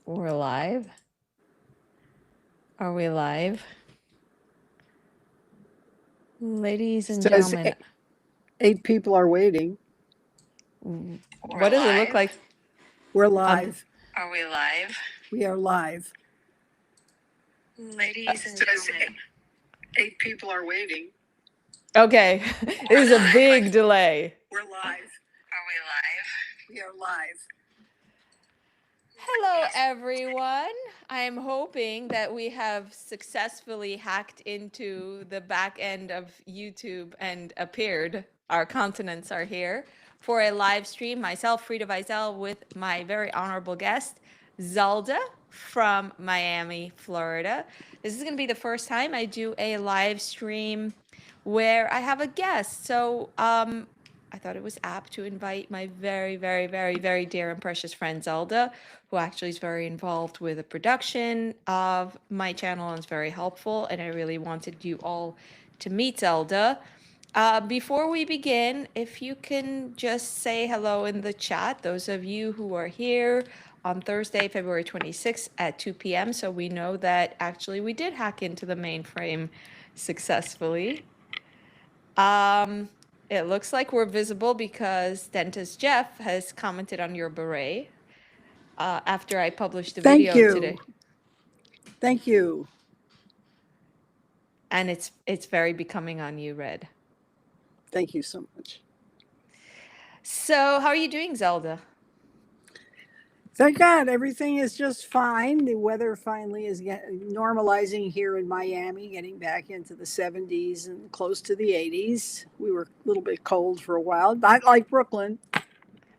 We're live. Are we live? Ladies and Says gentlemen, 8 people are waiting. what does it look like? We're On, live. are we live? We are live. Ladies and Says gentlemen. 8 people are waiting. Okay, it is a big delay. We're live. Are we live? We are live. Hello, everyone. I'm hoping that we have successfully hacked into the back end of YouTube and appeared. Our continents are here for a live stream. Myself, Frida Weisel, with my very honorable guest, Zelda from Miami, Florida. This is going to be the first time I do a live stream where I have a guest. So, I thought it was apt to invite my very, very, very, very dear and precious friend Zelda, who actually is very involved with the production of my channel and is very helpful. And I really wanted you all to meet Zelda. Before we begin, if you can just say hello in the chat, those of you who are here on Thursday, February 26th at 2 p.m. So we know that actually we did hack into the mainframe successfully. It looks like we're visible because Dentist Jeff has commented on your beret after I published the Thank video you. today. Thank you. And it's very becoming on you, Red. Thank you so much. So how are you doing, Zelda? Thank God, everything is just fine. The weather finally is normalizing here in Miami, getting back into the 70s and close to the 80s. We were a little bit cold for a while, not like Brooklyn.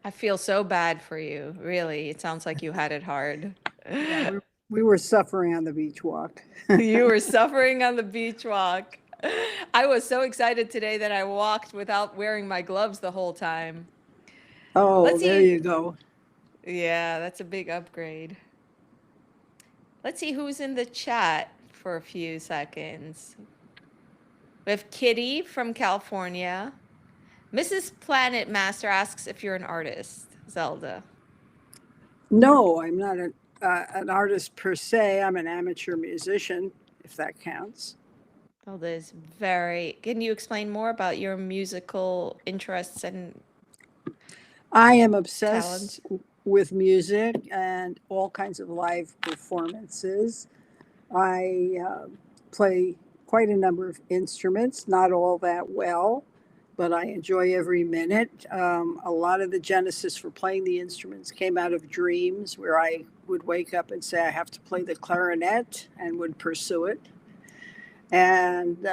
I feel so bad for you, really. It sounds like you had it hard. Yeah, we were suffering on the beach walk. You were suffering on the beach walk. I was so excited today that I walked without wearing my gloves the whole time. Oh, Let's there see. you go. Yeah, that's a big upgrade. Let's see who's in the chat for a few seconds. We have Kitty from California. Mrs. Planet Master asks if you're an artist, Zelda. No, I'm not an artist per se. I'm an amateur musician, if that counts. Zelda is very. Can you explain more about your musical interests and I am obsessed talents? with music and all kinds of live performances. I play quite a number of instruments, not all that well, but I enjoy every minute. A lot of the genesis for playing the instruments came out of dreams where I would wake up and say, I have to play the clarinet and would pursue it. And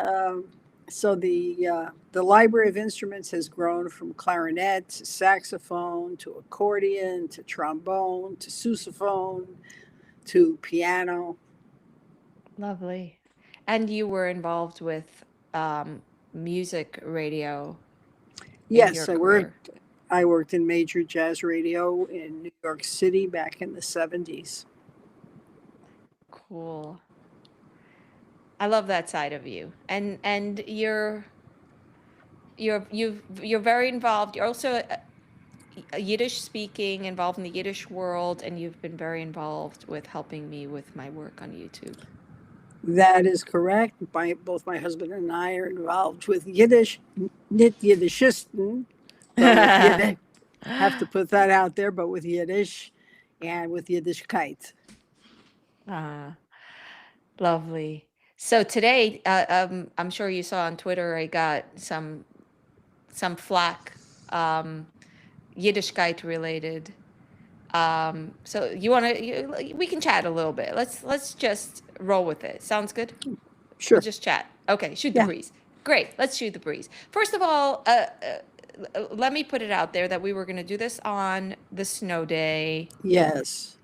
so the library of instruments has grown from clarinet to saxophone to accordion to trombone to sousaphone to piano. Lovely. And you were involved with music radio in Yes, your career. I worked in major jazz radio in New York City back in the 70s. Cool. I love that side of you. And you're very involved. You're also a Yiddish speaking, involved in the Yiddish world, and you've been very involved with helping me with my work on YouTube. That is correct. Both my husband and I are involved with Yiddish, nit Yiddishisten, but with Yiddish. Have to put that out there, but with Yiddish and with Yiddishkeit. Lovely. So today, I'm sure you saw on Twitter, I got some flack, Yiddishkeit related. So you want to? We can chat a little bit. Let's just roll with it. Sounds good. Sure. We'll just chat. Okay, shoot the breeze. Great. Let's shoot the breeze. First of all, let me put it out there that we were going to do this on the snow day. Yes.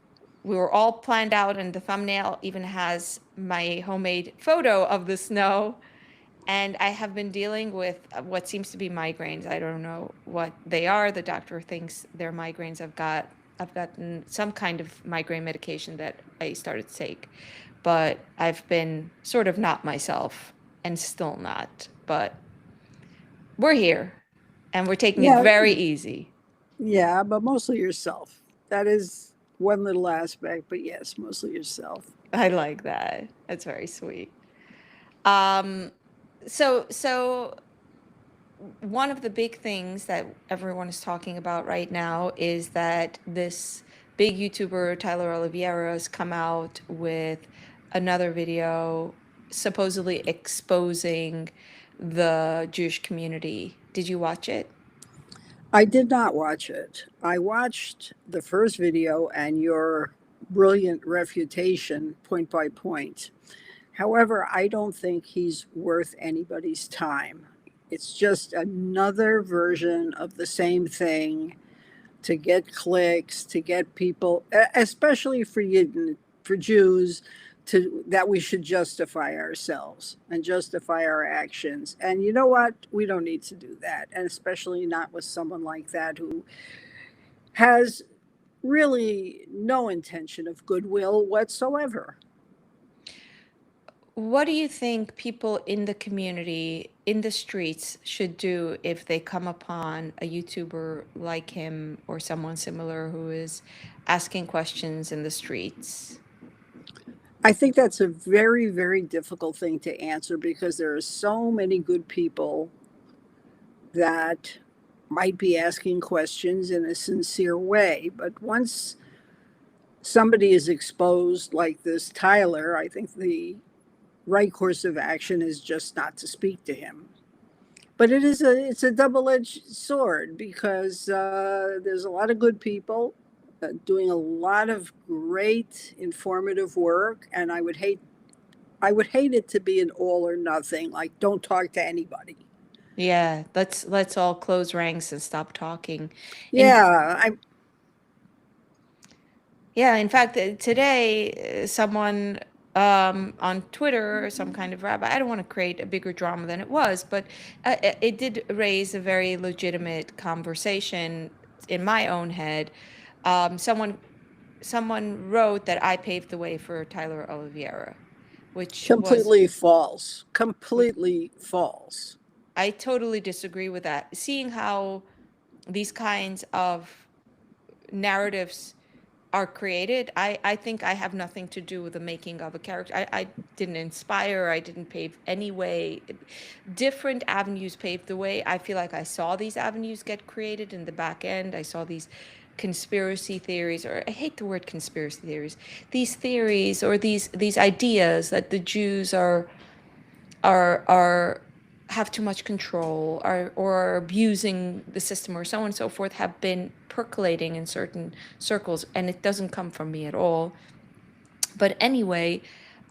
We were all planned out, and the thumbnail even has my homemade photo of the snow. And I have been dealing with what seems to be migraines. I don't know what they are. The doctor thinks they're migraines. I've gotten some kind of migraine medication that I started to take, but I've been sort of not myself and still not. But we're here, and we're taking it very easy. Yeah, but mostly yourself. That is one little aspect, but yes, mostly yourself. I like that. That's very sweet. Um, so one of the big things that everyone is talking about right now is that this big YouTuber, Tyler Oliveira, has come out with another video supposedly exposing the Jewish community. Did you watch it? I did not watch it. I watched the first video and your brilliant refutation point by point. However, I don't think he's worth anybody's time. It's just another version of the same thing to get clicks, to get people, especially for Yidden, for Jews, to that we should justify ourselves and justify our actions. And you know what? We don't need to do that, and especially not with someone like that who has really no intention of goodwill whatsoever. What do you think people in the community, in the streets, should do if they come upon a YouTuber like him or someone similar who is asking questions in the streets? I think that's a very, very difficult thing to answer because there are so many good people that might be asking questions in a sincere way. But once somebody is exposed like this Tyler, I think the right course of action is just not to speak to him. But it's a double-edged sword because there's a lot of good people doing a lot of great informative work, and I would hate it to be an all or nothing, like don't talk to anybody. Yeah, let's all close ranks and stop talking. In Yeah, I Yeah, in fact, today someone on Twitter, some kind of rabbi, I don't want to create a bigger drama than it was, but it did raise a very legitimate conversation in my own head. Someone wrote that I paved the way for Tyler Oliveira, which was completely false. which Completely false. I totally disagree with that. Seeing how these kinds of narratives are created, I think I have nothing to do with the making of a character. I didn't inspire, I didn't pave any way. Different avenues paved the way. I feel like I saw these avenues get created in the back end. I saw these conspiracy theories, or I hate the word conspiracy theories, these theories or these ideas that the Jews are have too much control or are abusing the system or so on and so forth have been percolating in certain circles, and it doesn't come from me at all. But anyway,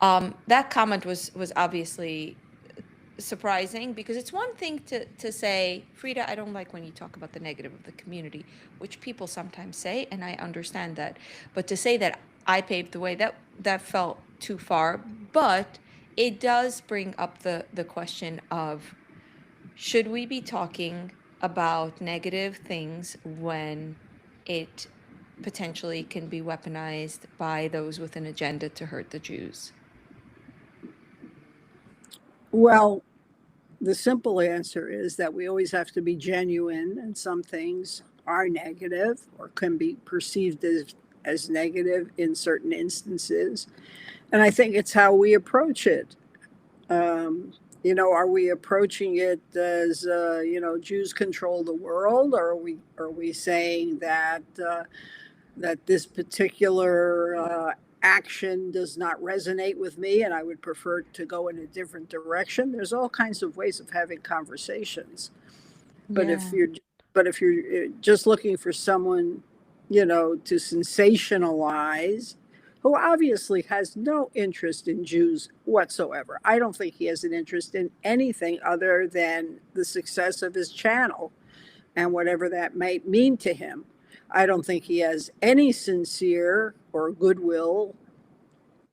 that comment was obviously surprising, because it's one thing to say, Frida, I don't like when you talk about the negative of the community, which people sometimes say, and I understand that. But to say that I paved the way, that felt too far. But it does bring up the question of, should we be talking about negative things when it potentially can be weaponized by those with an agenda to hurt the Jews? Well, the simple answer is that we always have to be genuine, and some things are negative or can be perceived as negative in certain instances. And I think it's how we approach it. Um, are we approaching it as Jews control the world, or are we saying that that this particular action does not resonate with me, and I would prefer to go in a different direction? There's all kinds of ways of having conversations. But if Yeah. you're if you're just looking for someone, to sensationalize, who obviously has no interest in Jews whatsoever. I don't think he has an interest in anything other than the success of his channel and whatever that might mean to him. I don't think he has any sincere or goodwill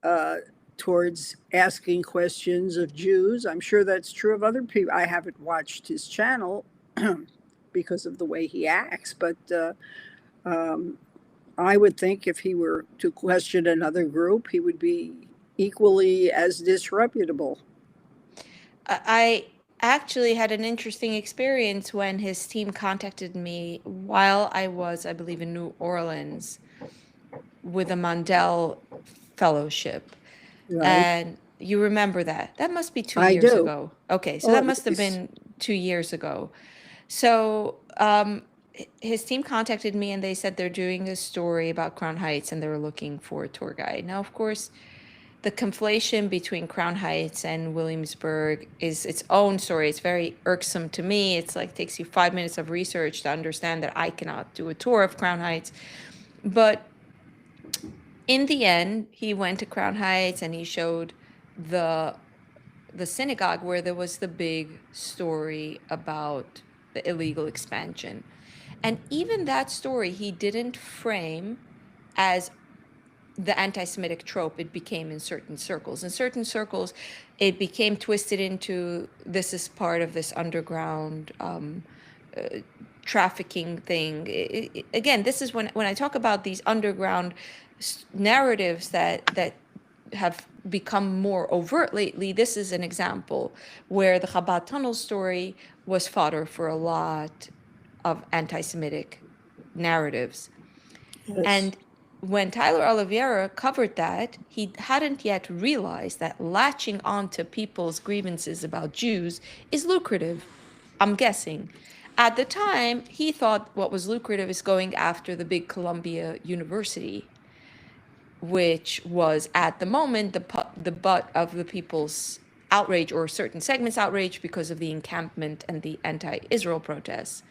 uh, towards asking questions of Jews. I'm sure that's true of other people. I haven't watched his channel because of the way he acts, but um, I would think if he were to question another group, he would be equally as disreputable. I actually had an interesting experience when his team contacted me while I was, I believe, in New Orleans. with a Mandel Fellowship. Right. And you remember that? That must be 2 I years do. ago. Okay, so Oh, that at must have least. been 2 years ago. So his team contacted me and they said they're doing a story about Crown Heights and they were looking for a tour guide. Now, of course, the conflation between Crown Heights and Williamsburg is its own story. It's very irksome to me. It's like takes you 5 minutes of research to understand that I cannot do a tour of Crown Heights. But in the end, he went to Crown Heights and he showed the the synagogue where there was the big story about the illegal expansion. And even that story he didn't frame as the anti-Semitic trope it became in certain circles. In certain circles, it became twisted into this is part of this underground trafficking thing. Again, this is when I talk about these underground narratives that have become more overt lately. This is an example where the Chabad tunnel story was fodder for a lot of anti-Semitic narratives. Yes. And when Tyler Oliveira covered that, he hadn't yet realized that latching onto people's grievances about Jews is lucrative, I'm guessing. At the time, he thought what was lucrative is going after the big Columbia University, which was at the moment the butt of the people's outrage, or certain segments' outrage, because of the encampment and the anti-Israel protests.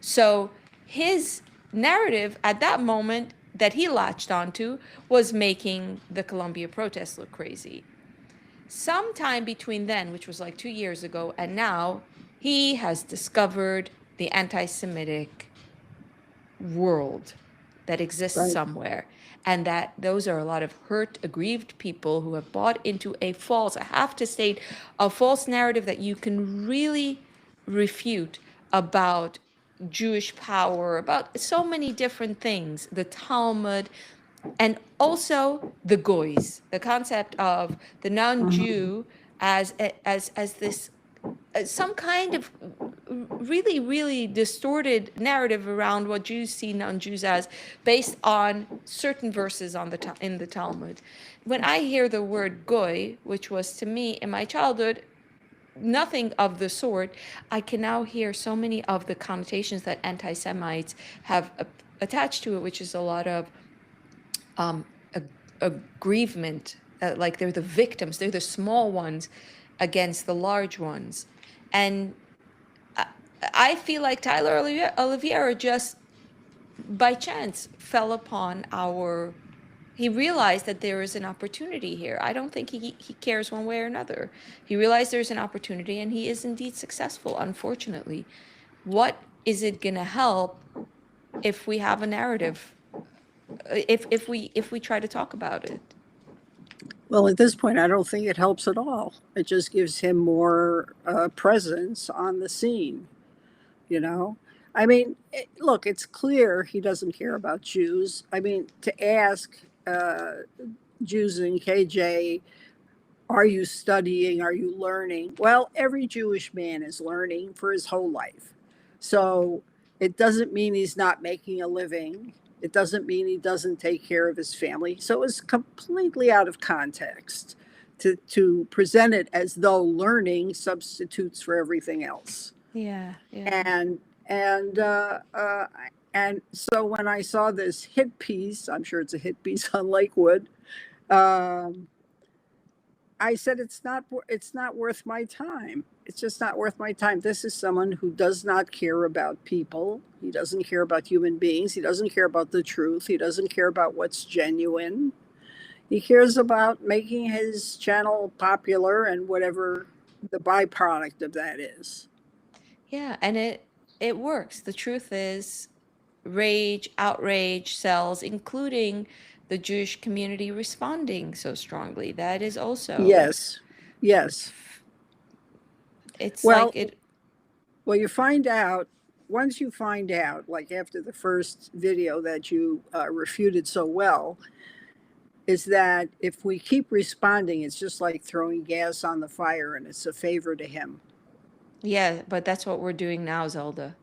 So his narrative at that moment that he latched onto was making the Columbia protests look crazy. Sometime between then, which was like 2 years ago, and now, he has discovered the anti Semitic world that exists Right. somewhere. And that those are a lot of hurt, aggrieved people who have bought into a false, I have to state, a false narrative that you can really refute about Jewish power, about so many different things, the Talmud, and also the goys, the concept of the Mhm. non-Jew as this some kind of really, really distorted narrative around what Jews see non-Jews as, based on certain verses in the Talmud. When I hear the word goy, which was to me in my childhood nothing of the sort, I can now hear so many of the connotations that anti-Semites have attached to it, which is a lot of um, aggrievement, like they're the victims, they're the small ones against the large ones. And I feel like Tyler Oliveira just by chance fell upon our. He realized that there is an opportunity here. I don't think he cares one way or another. He realized there's an opportunity and he is indeed successful, unfortunately. What is it going to help if we have a narrative? If we try to talk about it? Well, at this point, I don't think it helps at all. It just gives him more presence on the scene, you know? I mean, look, it's clear he doesn't care about Jews. I mean, to ask Jews in KJ, are you studying? Are you learning? Well, every Jewish man is learning for his whole life. So it doesn't mean he's not making a living. It doesn't mean he doesn't take care of his family. So it's completely out of context to present it as though learning substitutes for everything else. Yeah, yeah. And and uh, uh, and so when I saw this hit piece, I'm sure it's a hit piece on Lakewood. Um, I said it's not worth my time. It's just not worth my time. This is someone who does not care about people. He doesn't care about human beings. He doesn't care about the truth. He doesn't care about what's genuine. He cares about making his channel popular and whatever the byproduct of that is. Yeah, and it works. The truth is, rage, outrage sells, including the Jewish community responding so strongly. That is also, Yes. Yes. it's like Well, it. well, you find out once you find out, like after the first video that you refuted so well, is that if we keep responding, it's just like throwing gas on the fire and it's a favor to him. Yeah, but that's what we're doing now, Zelda.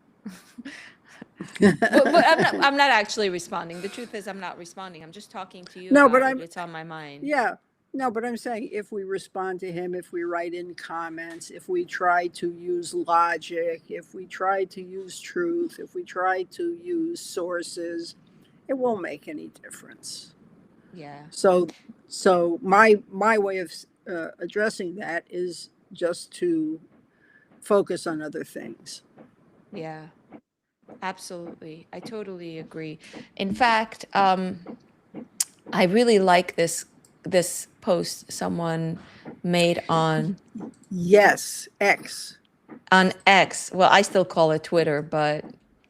But I'm not actually responding. The truth is I'm not responding. I'm just talking to you No, but about it. I'm, It's on my mind. yeah, no, but I'm saying if we respond to him, if we write in comments, if we try to use logic, if we try to use truth, if we try to use sources, it won't make any difference. Yeah. So, so my way of addressing that is just to focus on other things. Yeah. Absolutely. I totally agree. In fact, I really like this post someone made Yes, X. on X. Well, I still call it Twitter, but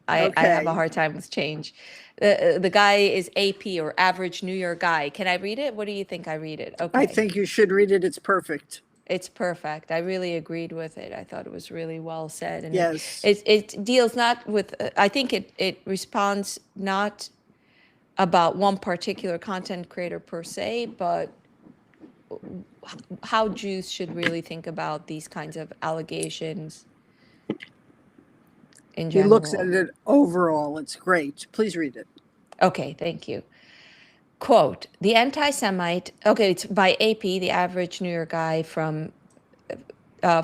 I have a Okay. hard time with change. The guy is AP, or average New York guy. Can I read it? What do you think? I read it? I Okay. think you should read it. It's perfect. It's perfect. I really agreed with it. I thought it was really well said, and Yes. it deals not with. I think it responds not about one particular content creator per se, but how Jews should really think about these kinds of allegations in He looks at general. it overall. It's great. Please read it. Okay, thank you. Quote, the anti-Semite, okay, it's by AP, the average New York guy from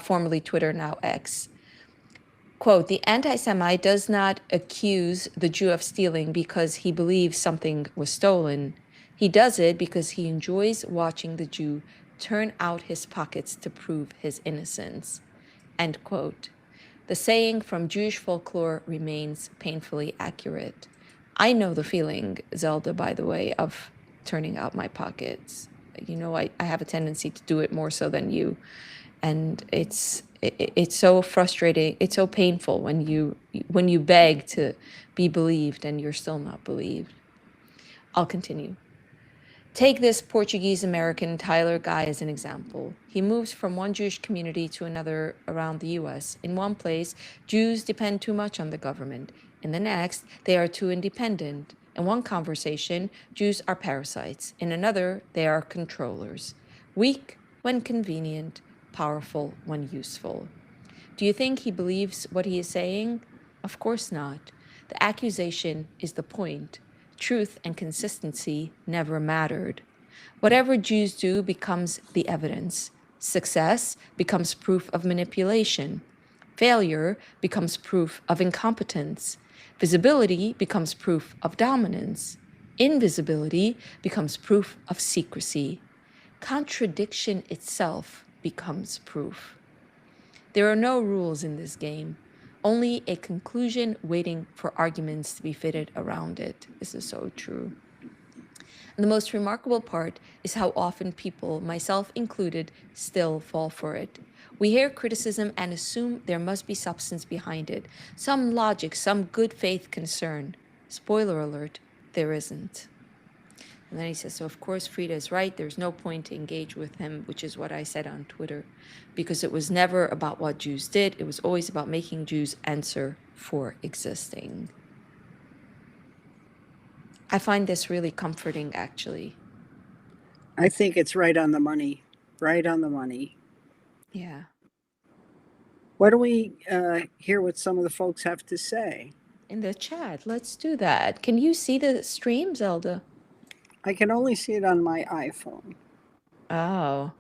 formerly Twitter, now X. Quote, the anti-Semite does not accuse the Jew of stealing because he believes something was stolen. He does it because he enjoys watching the Jew turn out his pockets to prove his innocence. End quote. The saying from Jewish folklore remains painfully accurate. I know the feeling, Zelda, by the way, of turning out my pockets. You know, I have a tendency to do it more so than you. And it's so frustrating. It's so painful when you beg to be believed and you're still not believed. I'll continue. Take this Portuguese American Tyler guy as an example. He moves from one Jewish community to another around the US. In one place, Jews depend too much on the government. In the next, they are too independent. In one conversation, Jews are parasites. In another, they are controllers. Weak when convenient, powerful when useful. Do you think he believes what he is saying? Of course not. The accusation is the point. Truth and consistency never mattered. Whatever Jews do becomes the evidence. Success becomes proof of manipulation. Failure becomes proof of incompetence. Visibility becomes proof of dominance. Invisibility becomes proof of secrecy. Contradiction itself becomes proof. There are no rules in this game, only a conclusion waiting for arguments to be fitted around it. This is so true. And the most remarkable part is how often people, myself included, still fall for it. We hear criticism and assume there must be substance behind it, some logic, some good faith concern. Spoiler alert, there isn't. And then he says, so of course Frida is right. There's no point to engage with him, which is what I said on Twitter, because it was never about what Jews did. It was always about making Jews answer for existing. I find this really comforting, actually. I think it's right on the money. Right on the money. Yeah. Why don't we hear what some of the folks have to say? In the chat, let's do that. Can you see the stream, Zelda? I can only see it on my iPhone. Oh.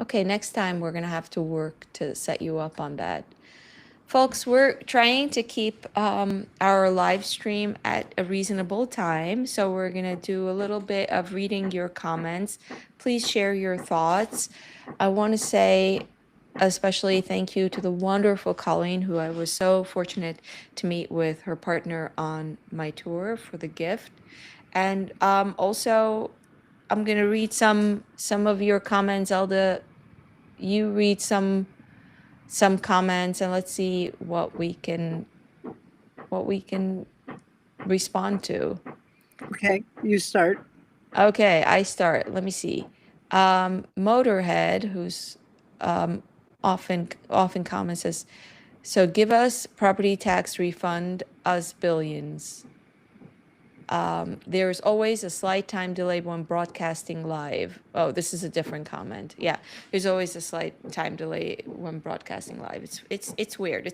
Okay, next time we're going to have to work to set you up on that. Folks, we're trying to keep our live stream at a reasonable time, so we're going to do a little bit of reading your comments. Please share your thoughts. I want to say especially thank you to the wonderful Colleen, who I was so fortunate to meet with her partner on my tour, for the gift. And also, I'm going to read some of your comments. Zelda, you read some comments, and let's see what we can respond to. Okay, you start. Okay, I start. Let me see. Motorhead, who's often comments, says, so give us property tax refund, us billions. There's always a slight time delay when broadcasting live. Oh, this is a different comment. Yeah, there's always a slight time delay when broadcasting live. It's weird.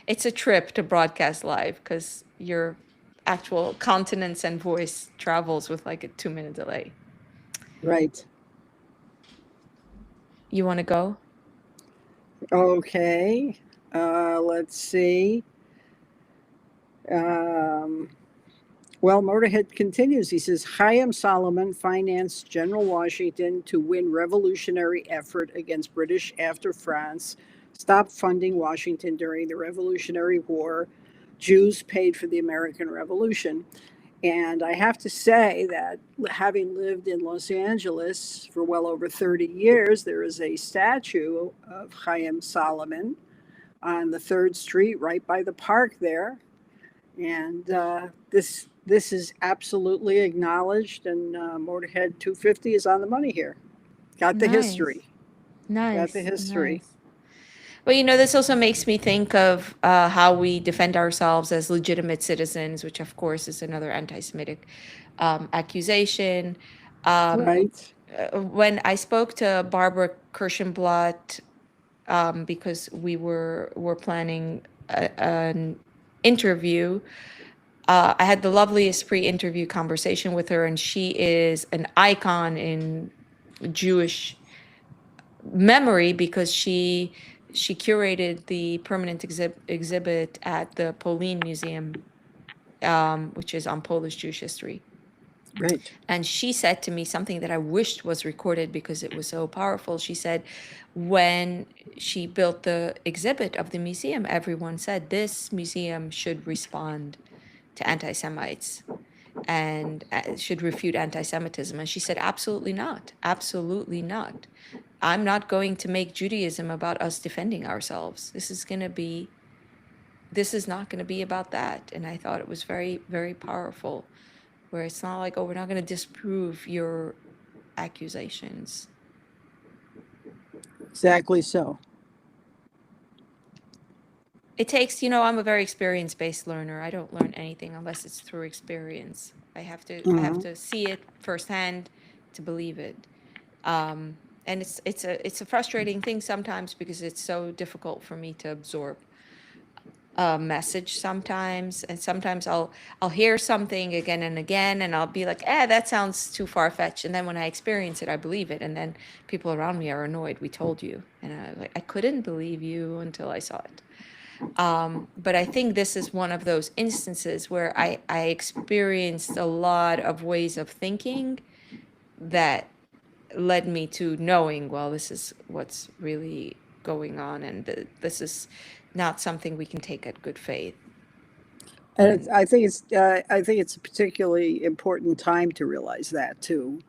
It's a trip to broadcast live because your actual countenance and voice travels with like a 2-minute delay. Right. You want to go? Okay. Let's see. Um, well, Motorhead continues. He says Chaim Solomon financed General Washington to win revolutionary effort against British after France stopped funding Washington during the Revolutionary War. Jews paid for the American Revolution. And I have to say that having lived in Los Angeles for well over 30 years, there is a statue of Chaim Solomon on the 3rd Street right by the park there. And this is absolutely acknowledged, and Motorhead 250 is on the money here. Got the Nice. history. Got the Nice. history. Nice. Well, this also makes me think of how we defend ourselves as legitimate citizens, which, of course, is another anti-Semitic accusation. Right. When I spoke to Barbara Kirschenblatt, because we were planning an interview, I had the loveliest pre-interview conversation with her, and she is an icon in Jewish memory because she curated the permanent exhibit at the Polin Museum, which is on Polish Jewish history. Right. And she said to me something that I wished was recorded because it was so powerful. She said, when she built the exhibit of the museum, everyone said this museum should respond to anti-Semites and should refute anti-Semitism. And she said, absolutely not. Absolutely not. I'm not going to make Judaism about us defending ourselves. This is not going to be about that. And I thought it was very, very powerful, where it's not like, oh, we're not going to disprove your accusations. Exactly so. It takes, I'm a very experience-based learner. I don't learn anything unless it's through experience. I have to see it firsthand to believe it. And it's a frustrating thing sometimes because it's so difficult for me to absorb a message sometimes. And sometimes I'll hear something again and again, and I'll be like, that sounds too far-fetched. And then when I experience it, I believe it. And then people around me are annoyed. We told you. And I couldn't believe you until I saw it. But I think this is one of those instances where I experienced a lot of ways of thinking that led me to knowing, well, this is what's really going on, and this is not something we can take at good faith. And I think it's a particularly important time to realize that too.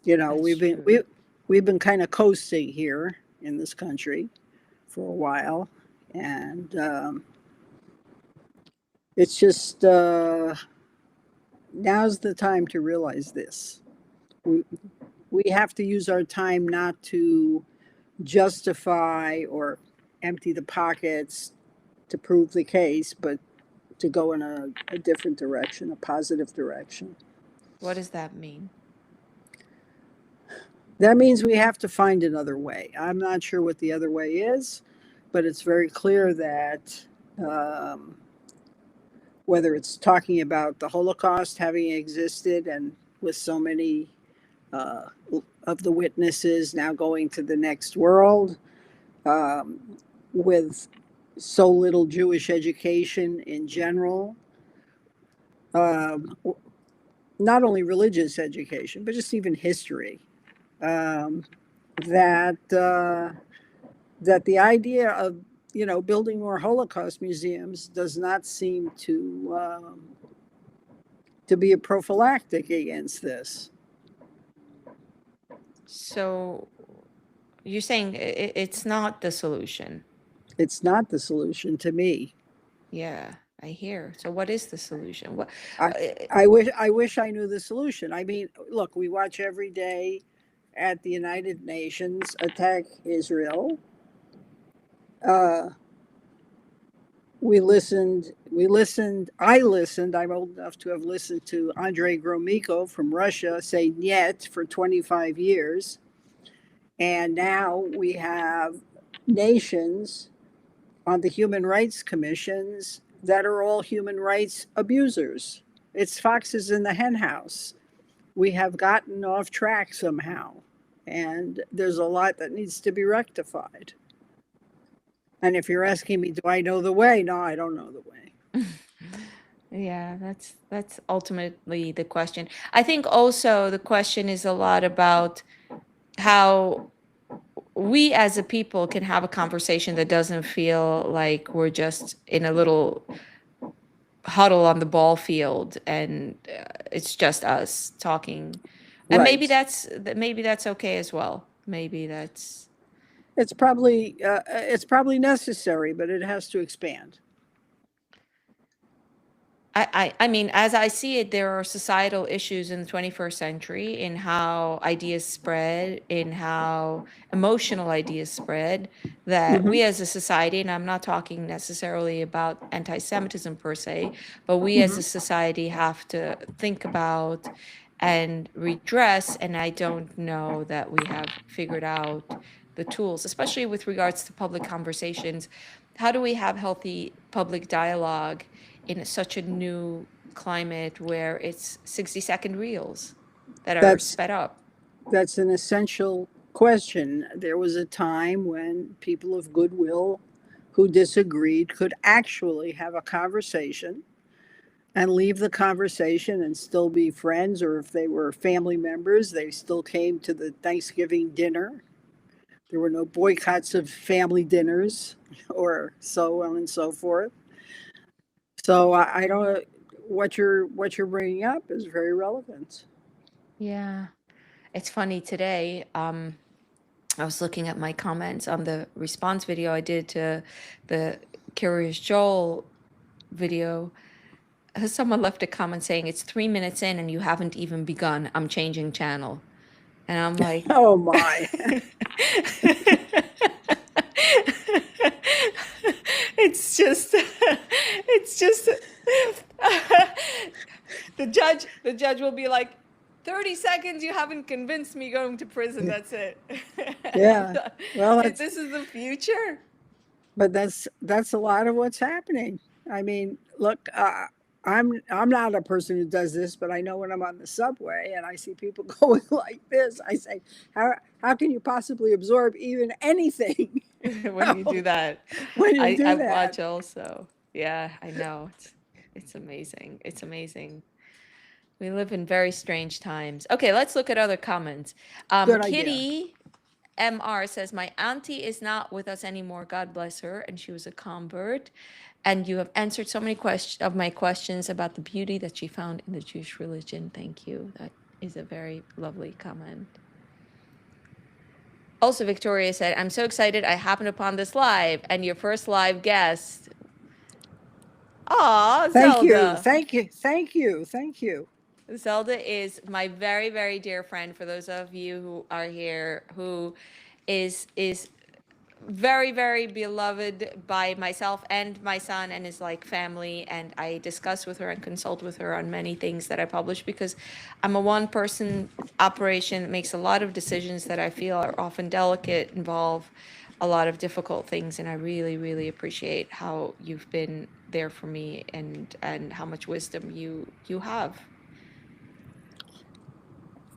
We've been kind of coasting here in this country for a while, and it's just now's the time to realize this. We have to use our time not to justify or empty the pockets to prove the case, but to go in a different direction, a positive direction. What does that mean? That means we have to find another way. I'm not sure what the other way is, but it's very clear that whether it's talking about the Holocaust having existed and with so many of the witnesses now going to the next world, with so little Jewish education in general, not only religious education, but just even history, that the idea of building more Holocaust museums does not seem to be a prophylactic against this. So you're saying it's not the solution? It's not the solution to me. Yeah, I hear. So what is the solution? What I wish I knew the solution. I mean, look, we watch every day at the United Nations attack Israel. I'm old enough to have listened to Andrei Gromyko from Russia say "niet" for 25 years. And now we have nations on the human rights commissions that are all human rights abusers. It's foxes in the hen house. We have gotten off track somehow, and there's a lot that needs to be rectified. And if you're asking me, do I know the way? No, I don't know the way. Yeah, that's ultimately the question. I think also the question is a lot about how we as a people can have a conversation that doesn't feel like we're just in a little huddle on the ball field and it's just us talking. And Right. maybe that's okay as well. Maybe that's It's probably necessary, but it has to expand. I mean, as I see it, there are societal issues in the 21st century in how ideas spread, in how emotional ideas spread, that Hmm. we as a society, and I'm not talking necessarily about anti-Semitism per se, but we as Hmm. a society have to think about and redress. And I don't know that we have figured out the tools, especially with regards to public conversations. How do we have healthy public dialogue in such a new climate where it's 60-second reels that are That's sped up? that's an essential question. There was a time when people of goodwill who disagreed could actually have a conversation and leave the conversation and still be friends, or if they were family members, they still came to the Thanksgiving dinner. There were no boycotts of family dinners or so on and so forth. So I don't what you're bringing up is very relevant. Yeah. It's funny today. I was looking at my comments on the response video I did to the Curious Joel video. Someone left a comment saying, "It's 3 minutes in and you haven't even begun. I'm changing channel." And I'm like, Oh my. it's just, it's just, the judge will be like, 30 seconds, you haven't convinced me going to prison. That's it. And I'm Yeah. done. Well, If it's this is the future. but that's a lot of what's happening. I mean, look, I'm not a person who does this, but I know when I'm on the subway and I see people going like this, I say, how can you possibly absorb even anything When you do that, when you I do that? watch also. Yeah, I know. It's amazing. It's amazing. We live in very strange times. Okay, let's look at other comments. Good idea. Kitty MR says, "My auntie is not with us anymore. God bless her. And she was a convert. And you have answered so many of my questions about the beauty that she found in the Jewish religion. Thank you." That is a very lovely comment. Also, Victoria said, "I'm so excited I happened upon this live and your first live guest." Aw, Thank you. Zelda. Thank you. Thank you. Thank you. Zelda is my very, very dear friend. For those of you who are here, who is very, very beloved by myself and my son and is like family. And I discuss with her and consult with her on many things that I publish because I'm a one-person operation that makes a lot of decisions that I feel are often delicate, involve a lot of difficult things. And I really, really appreciate how you've been there for me and how much wisdom you have.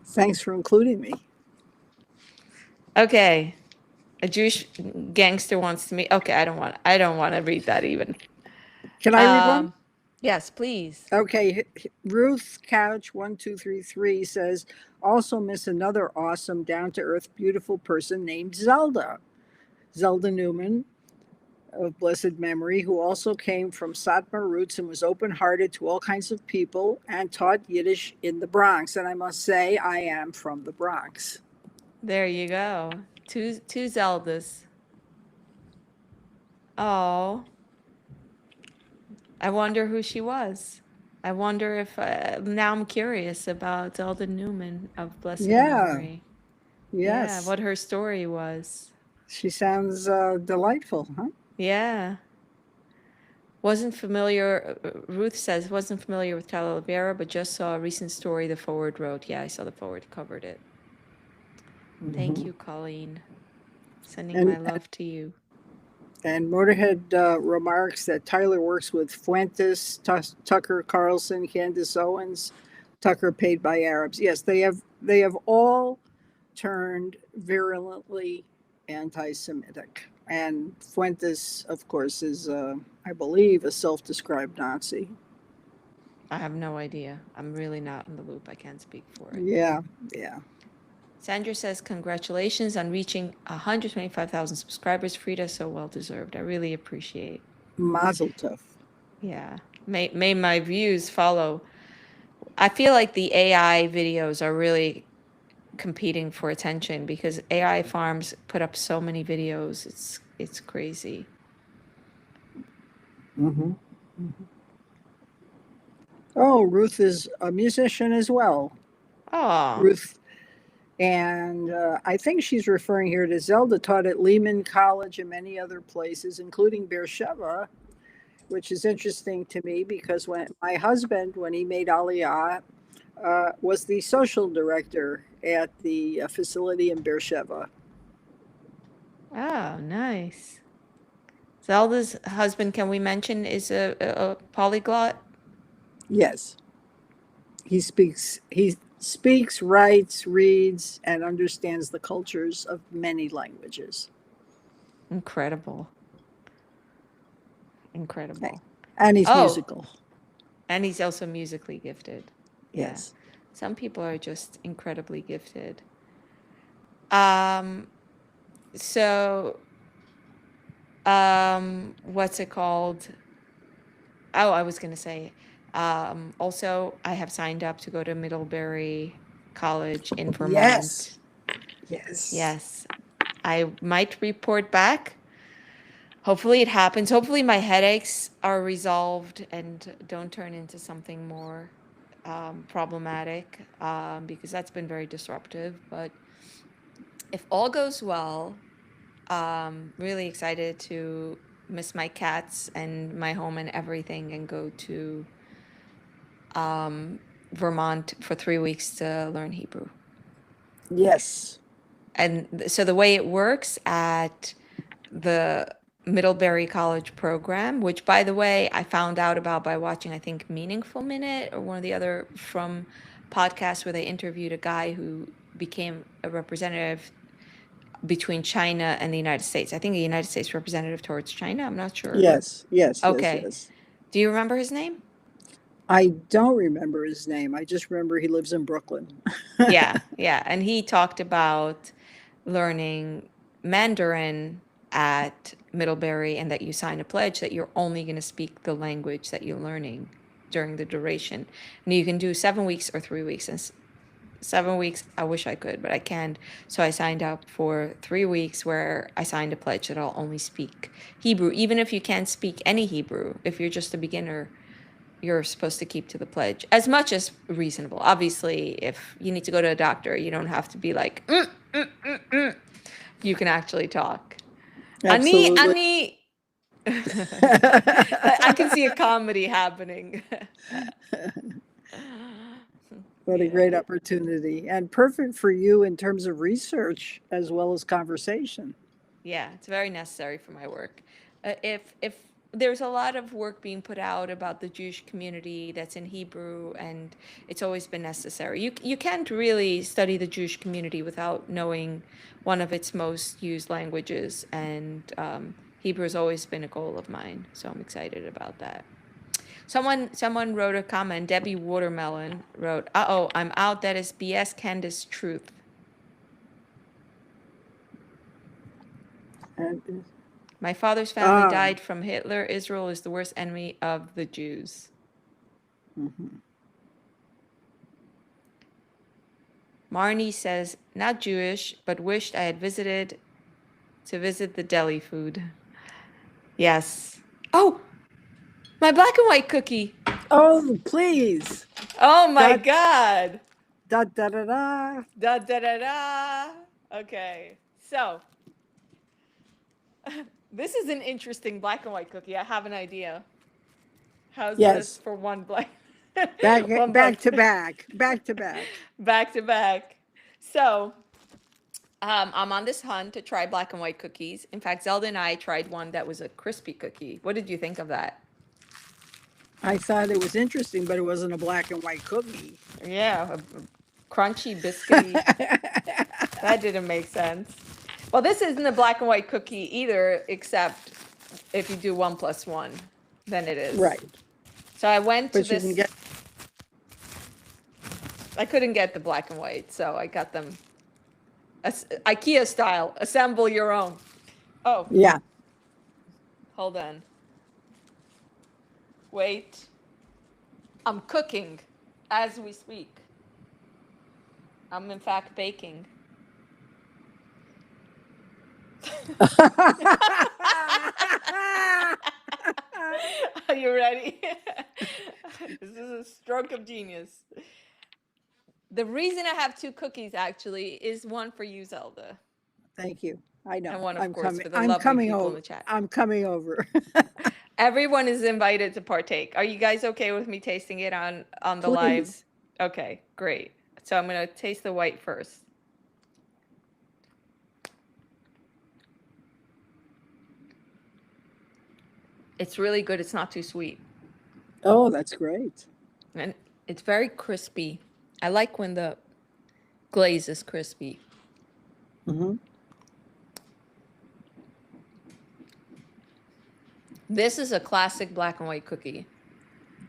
Thanks for including me. Okay. A Jewish gangster wants to meet. Okay, I don't want to read that even. Can I read one? Um, yes, please. Okay, Ruth Couch 1233 says, also miss another awesome, down to earth, beautiful person named Zelda. Zelda Newman of blessed memory, who also came from Satmar roots and was open hearted to all kinds of people and taught Yiddish in the Bronx. And I must say, I am from the Bronx. There you go. Two Zeldas. Oh, I wonder who she was. I wonder if now I'm curious about Zelda Newman of blessed Yeah, memory. Yeah, yes. what her story was. She sounds delightful, huh? Yeah. Wasn't familiar, Ruth says, wasn't familiar with Tyler Oliveira, but just saw a recent story the forward wrote. Yeah, I saw the forward covered it. Thank Hmm. you, Colleen. Sending my And love to you. And Motorhead remarks that Tyler works with Fuentes, Tucker Carlson, Candace Owens, Tucker paid by Arabs. Yes, they have all turned virulently anti-Semitic. And Fuentes, of course, is, I believe, a self-described Nazi. I have no idea. I'm really not in the loop. I can't speak for it. Yeah, yeah. Sandra says, congratulations on reaching 125,000 subscribers. Frida, so well deserved. I really appreciate. Mazel tov. Yeah. May my views follow. I feel like the AI videos are really competing for attention because AI farms put up so many videos. It's crazy. Mm-hmm. Mm-hmm. Oh, Ruth is a musician as well. Oh, Ruth. And I think she's referring here to Zelda taught at Lehman College and many other places, including Beersheba, which is interesting to me because when my husband, when he made Aliyah, was the social director at the facility in Beersheba. oh, nice. Zelda's husband, can we mention, is a polyglot? Yes, he speaks, writes, reads, and understands the cultures of many languages. Incredible. Incredible. And he's Oh, musical. and he's also musically gifted. Yeah. Yes. Some people are just incredibly gifted. So, what's it called? Oh, I was going to say, also, I have signed up to go to Middlebury College in Vermont. Yes. Yes. Yes. I might report back. Hopefully it happens. Hopefully my headaches are resolved and don't turn into something more problematic because that's been very disruptive. But if all goes well, really excited to miss my cats and my home and everything and go to Vermont for 3 weeks to learn Hebrew. Yes. And so the way it works at the Middlebury College program, which by the way, I found out about by watching, I think, Meaningful Minute or one of the other from podcasts where they interviewed a guy who became a representative between China and the United States. I think the United States representative towards China. I'm not sure. Yes. Yes. Okay. Yes. Yes. Do you remember his name? I don't remember his name. I just remember he lives in Brooklyn. Yeah. And he talked about learning Mandarin at Middlebury and that you sign a pledge that you're only going to speak the language that you're learning during the duration. And you can do 7 weeks or 3 weeks. And 7 weeks, I wish I could, but I can't. So I signed up for 3 weeks where I signed a pledge that I'll only speak Hebrew. Even if you can't speak any Hebrew, if you're just a beginner, you're supposed to keep to the pledge as much as reasonable. Obviously, if you need to go to a doctor, you don't have to be like, You can actually talk. Absolutely. Ani. I can see a comedy happening. What a great opportunity, and perfect for you in terms of research as well as conversation. Yeah, it's very necessary for my work. If there's a lot of work being put out about the Jewish community that's in Hebrew, and it's always been necessary. You can't really study the Jewish community without knowing one of its most used languages, and Hebrew has always been a goal of mine, so I'm excited about that. Someone wrote a comment. Debbie Watermelon wrote, "Uh-oh, I'm out. That is BS, Candace truth." And My father's family died from Hitler. Israel is the worst enemy of the Jews. mhm. Marnie says, not Jewish, but wished I had visited the deli food. Yes. Oh, my black and white cookie. Oh, please. Oh my That- God. Da da da da. Da da da da. Okay. So, this is an interesting black and white cookie. I have an idea. How's Yes. this for one black? Back one back black- to back. Back to back. back to back. So, I'm on this hunt to try black and white cookies. In fact, Zelda and I tried one that was a crispy cookie. What did you think of that? I thought it was interesting, but it wasn't a black and white cookie. Yeah, a crunchy, biscuity. That didn't make sense. Well, this isn't a black and white cookie either, except if you do 1+1, then it is. Right. So I went to But you can this. get, I couldn't get the black and white, so I got them IKEA style. Assemble your own. Oh, yeah. hold on. Wait. I'm cooking as we speak. I'm in fact baking. Are you ready? This is a stroke of genius. The reason I have 2 cookies actually is one for you, Zelda, Thank you. I know. and one, of I'm course, coming. for the I'm lovely coming people in over. the chat. I'm coming over. Everyone is invited to partake. Are you guys okay with me tasting it on the live? Please. Okay, great. So I'm going to taste the white first. It's really good. It's not too sweet. Oh, that's great. And it's very crispy. I like when the glaze is crispy. Hmm. This is a classic black and white cookie.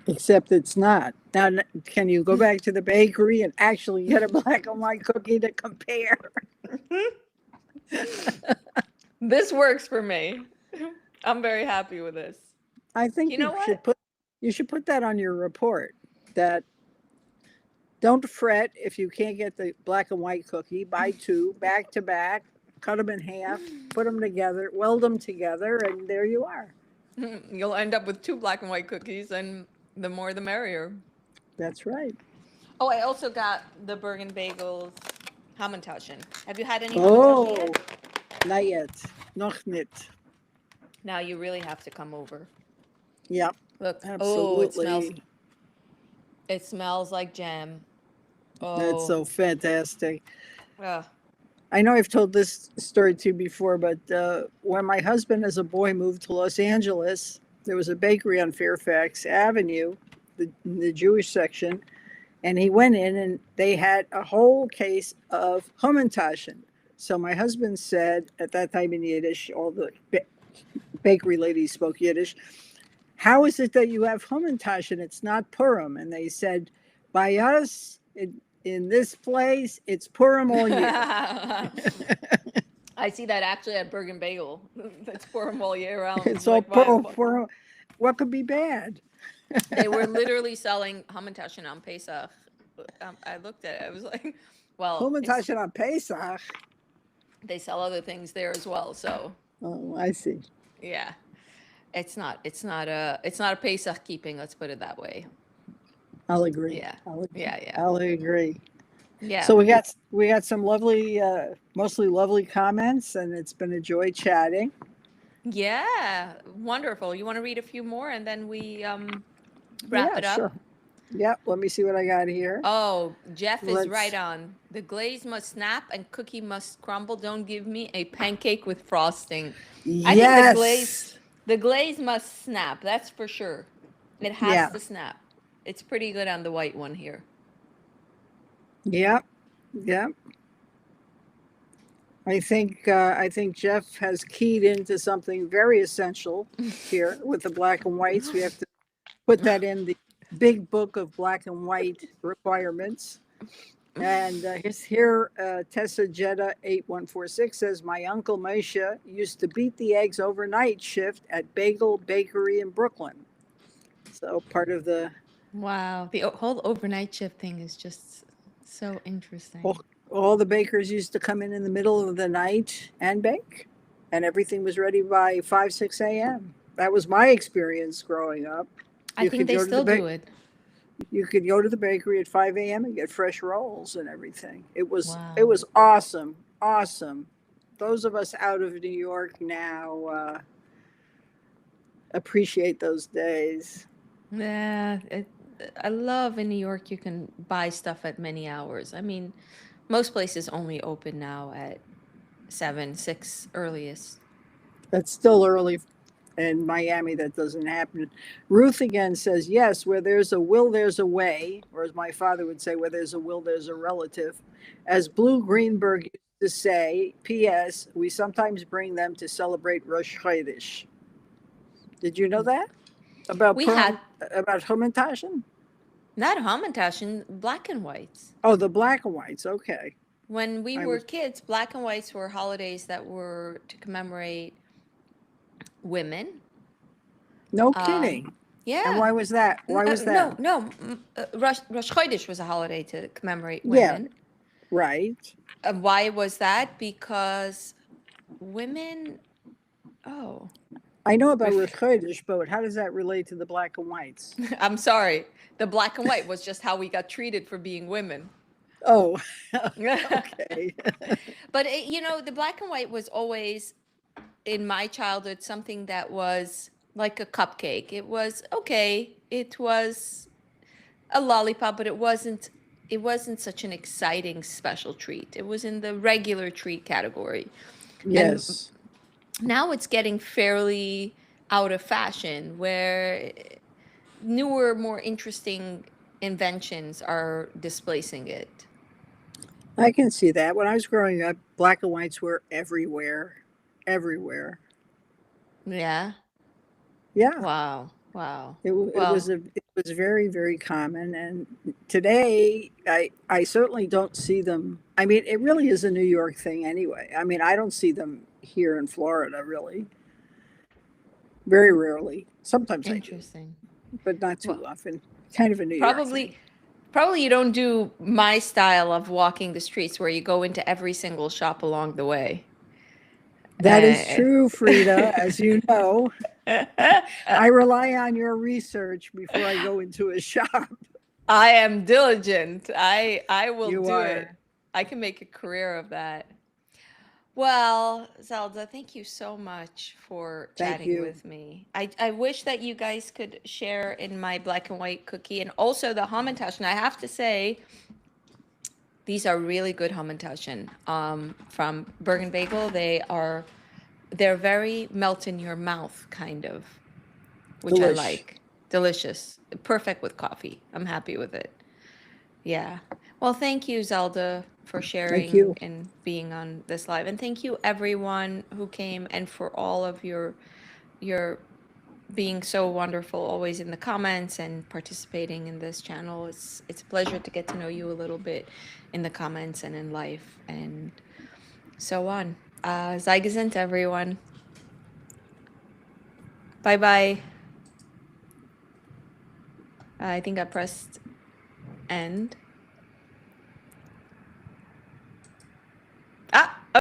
Except it's not. Now, can you go back to the bakery and actually get a black and white cookie to compare? This works for me. I'm very happy with this. I think You know what? you should put that on your report. That don't fret if you can't get the black and white cookie. Buy 2 back to back, cut them in half, put them together, weld them together, and there you are. You'll end up with 2 black and white cookies, and the more the merrier. That's right. Oh, I also got the Bergen Bagels Hamantaschen. Have you had any Hamantaschen Oh, yet? not yet. Noch nicht. Now you really have to come over. Yeah, Look, absolutely. it smells like jam. That's so fantastic. Ugh. I know I've told this story to you before, but when my husband as a boy moved to Los Angeles, there was a bakery on Fairfax Avenue, the Jewish section, and he went in and they had a whole case of Hamantaschen. So my husband said, at that time in Yiddish, all the bakery ladies spoke Yiddish, how is it that you have Hamantaschen? It's not Purim. And they said, by us, in this place, it's Purim all year. I see that actually at Bergen Bagel. It's Purim all year round. It's all Purim. What could be bad? They were literally selling Hamantaschen on Pesach. I looked at it. I was like, well, Hamantaschen on Pesach. They sell other things there as well. So. Oh, I see. Yeah, it's not a Pesach keeping. Let's put it that way. I'll agree. Yeah. Yeah. I'll agree. Yeah. So we got some lovely, mostly lovely comments, and it's been a joy chatting. Yeah, wonderful. You want to read a few more, and then we wrap it up? Sure. Yep. Let me see what I got here. Oh, Jeff is right on. The glaze must snap and cookie must crumble. Don't give me a pancake with frosting. Yes. I think the glaze must snap. That's for sure. It has to snap. It's pretty good on the white one here. Yep. I think Jeff has keyed into something very essential here with the black and whites. We have to put that in the big book of black and white requirements. And here, Tessa Jetta 8146 says, my uncle Moshe used to beat the eggs overnight shift at Bagel Bakery in Brooklyn. So part of the... Wow. The whole overnight shift thing is just so interesting. All the bakers used to come in the middle of the night and bake, and everything was ready by 5, 6 a.m. That was my experience growing up. I think they still do it. You could go to the bakery at 5 a.m. and get fresh rolls and everything. It was awesome. Those of us out of New York now appreciate those days. Yeah, I love in New York you can buy stuff at many hours. I mean, most places only open now at 7, 6 earliest. That's still early in Miami. That doesn't happen. Ruth again says, yes, where there's a will, there's a way. Or as my father would say, where there's a will, there's a relative. As Blue Greenberg used to say, P.S., we sometimes bring them to celebrate Rosh Chodesh. Did you know that? About We had about Hamantashen? not Hamantaschen, black and whites. Oh, the black and whites. Okay. When we I were was kids, black and whites were holidays that were to commemorate women. no Um, kidding. And yeah. why was that? Why was that? No. Rosh Chodesh was a holiday to commemorate Yeah, women. right. Why was that? Because women, oh, I know about Rosh bef- Chodesh, but how does that relate to the black and whites? I'm sorry. The black and white was just how we got treated for being women. Oh, But okay. the black and white was always in my childhood something that was like a cupcake. It was okay. It was a lollipop, but it wasn't such an exciting special treat. It was in the regular treat category. And Yes, now it's getting fairly out of fashion where newer, more interesting inventions are displacing it. I can see that. When I was growing up, black and whites were everywhere, everywhere. Yeah. Yeah, Wow. Wow. it was Well, it was very very common. And today, I certainly don't see them. I mean, it really is a New York thing anyway. I mean, I don't see them here in Florida really. Very rarely. Sometimes I do, interesting. but not too Well, often. Kind of a New York thing. probably probably you don't do my style of walking the streets where you go into every single shop along the way. That is Uh, true, Frida. As you know, I rely on your research before I go into a shop. I am diligent. I will You do it. are. I can make a career of that. Well, Zelda, thank you so much for Thank chatting you. with me. I wish that you guys could share in my black and white cookie and also the hamantash. And I have to say, these are really good hamantaschen from Bergen Bagel. They're very melt in your mouth kind of, which I Delish. like. Delicious. Perfect with coffee. I'm happy with it. Yeah. Well, thank you, Zelda, for Thank sharing you. and being on this live. And thank you everyone who came and for all of your being so wonderful always in the comments and participating in this channel. It's a pleasure to get to know you a little bit in the comments and in life and so on. Sei gesund, everyone. Bye bye. I think I pressed end.